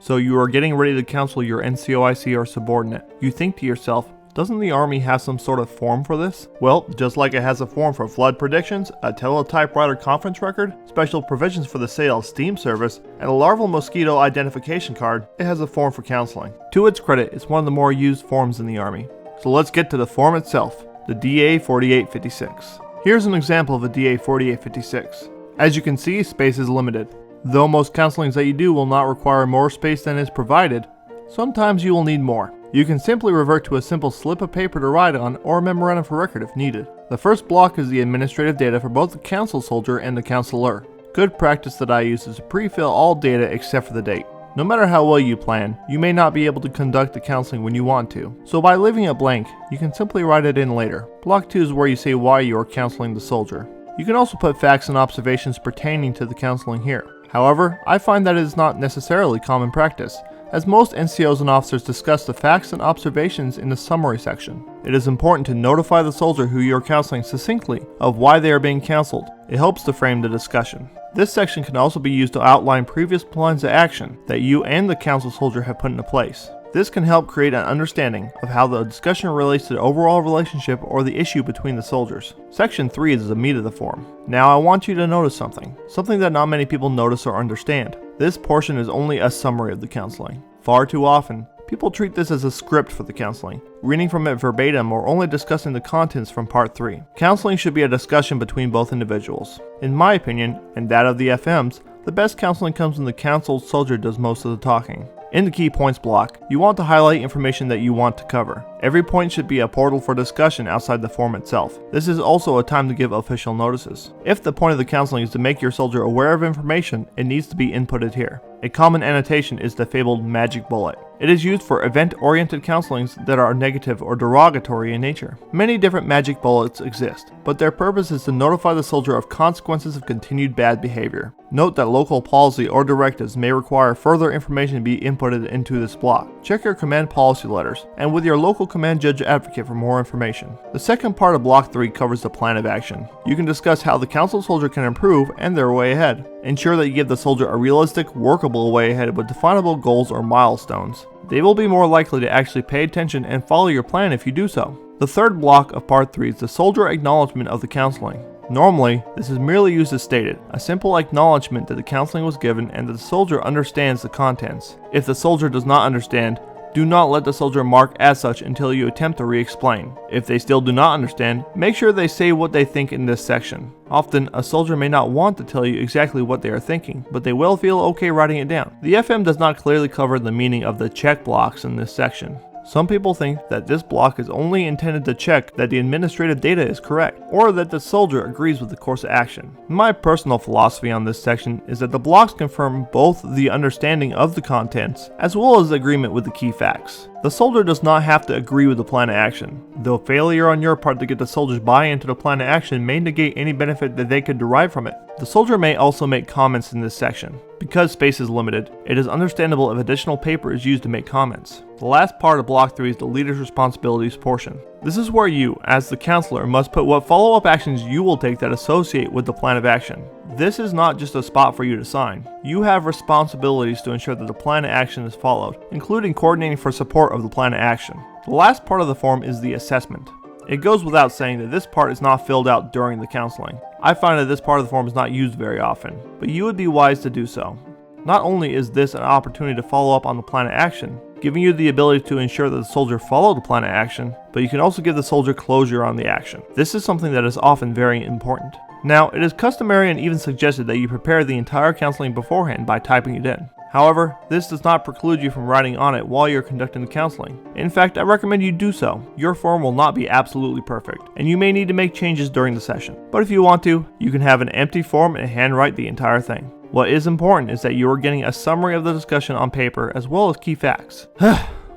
So you are getting ready to counsel your NCOIC or subordinate. You think to yourself, doesn't the Army have some sort of form for this? Well, just like it has a form for flood predictions, a teletypewriter conference record, special provisions for the sale of steam service, and a larval mosquito identification card, it has a form for counseling. To its credit, it's one of the more used forms in the Army. So let's get to the form itself, the DA 4856. Here's an example of a DA 4856. As you can see, space is limited. Though most counselings that you do will not require more space than is provided, sometimes you will need more. You can simply revert to a simple slip of paper to write on or a memorandum for record if needed. The first block is the administrative data for both the counsel soldier and the counselor. Good practice that I use is to pre-fill all data except for the date. No matter how well you plan, you may not be able to conduct the counseling when you want to. So by leaving it blank, you can simply write it in later. Block 2 is where you say why you are counseling the soldier. You can also put facts and observations pertaining to the counseling here. However, I find that it is not necessarily common practice, as most NCOs and officers discuss the facts and observations in the summary section. It is important to notify the soldier who you are counseling succinctly of why they are being counseled. It helps to frame the discussion. This section can also be used to outline previous plans of action that you and the counsel soldier have put into place. This can help create an understanding of how the discussion relates to the overall relationship or the issue between the soldiers. Section 3 is the meat of the form. Now I want you to notice something that not many people notice or understand. This portion is only a summary of the counseling. Far too often, people treat this as a script for the counseling, reading from it verbatim or only discussing the contents from part 3. Counseling should be a discussion between both individuals. In my opinion, and that of the FMs, the best counseling comes when the counseled soldier does most of the talking. In the key points block, you want to highlight information that you want to cover. Every point should be a portal for discussion outside the form itself. This is also a time to give official notices. If the point of the counseling is to make your soldier aware of information, it needs to be inputted here. A common annotation is the fabled magic bullet. It is used for event-oriented counselings that are negative or derogatory in nature. Many different magic bullets exist, but their purpose is to notify the soldier of consequences of continued bad behavior. Note that local policy or directives may require further information to be inputted into this block. Check your command policy letters, and with your local command judge advocate for more information. The second part of block 3 covers the plan of action. You can discuss how the counsel soldier can improve and their way ahead. Ensure that you give the soldier a realistic, workable way ahead with definable goals or milestones. They will be more likely to actually pay attention and follow your plan if you do so. The third block of part 3 is the soldier acknowledgement of the counseling. Normally, this is merely used as stated, a simple acknowledgement that the counseling was given and that the soldier understands the contents. If the soldier does not understand, do not let the soldier mark as such until you attempt to re-explain. If they still do not understand, make sure they say what they think in this section. Often, a soldier may not want to tell you exactly what they are thinking, but they will feel okay writing it down. The FM does not clearly cover the meaning of the check blocks in this section. Some people think that this block is only intended to check that the administrative data is correct, or that the soldier agrees with the course of action. My personal philosophy on this section is that the blocks confirm both the understanding of the contents, as well as the agreement with the key facts. The soldier does not have to agree with the plan of action, though failure on your part to get the soldier's buy-in to the plan of action may negate any benefit that they could derive from it. The soldier may also make comments in this section. Because space is limited, it is understandable if additional paper is used to make comments. The last part of block 3 is the leader's responsibilities portion. This is where you, as the counselor, must put what follow-up actions you will take that associate with the plan of action. This is not just a spot for you to sign. You have responsibilities to ensure that the plan of action is followed, including coordinating for support of the plan of action. The last part of the form is the assessment. It goes without saying that this part is not filled out during the counseling. I find that this part of the form is not used very often, but you would be wise to do so. Not only is this an opportunity to follow up on the plan of action, giving you the ability to ensure that the soldier followed the plan of action, but you can also give the soldier closure on the action. This is something that is often very important. Now, it is customary and even suggested that you prepare the entire counseling beforehand by typing it in. However, this does not preclude you from writing on it while you're conducting the counseling. In fact, I recommend you do so. Your form will not be absolutely perfect, and you may need to make changes during the session. But if you want to, you can have an empty form and handwrite the entire thing. What is important is that you are getting a summary of the discussion on paper as well as key facts.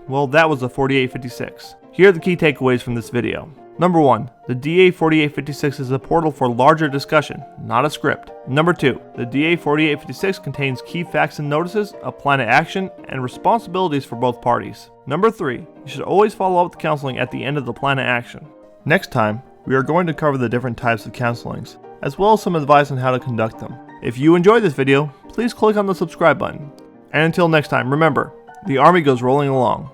Well, that was the 4856. Here are the key takeaways from this video. Number 1. The DA 4856 is a portal for larger discussion, not a script. Number 2. The DA 4856 contains key facts and notices, a plan of action, and responsibilities for both parties. Number 3. You should always follow up the counseling at the end of the plan of action. Next time, we are going to cover the different types of counselings, as well as some advice on how to conduct them. If you enjoyed this video, please click on the subscribe button. And until next time, remember, the Army goes rolling along.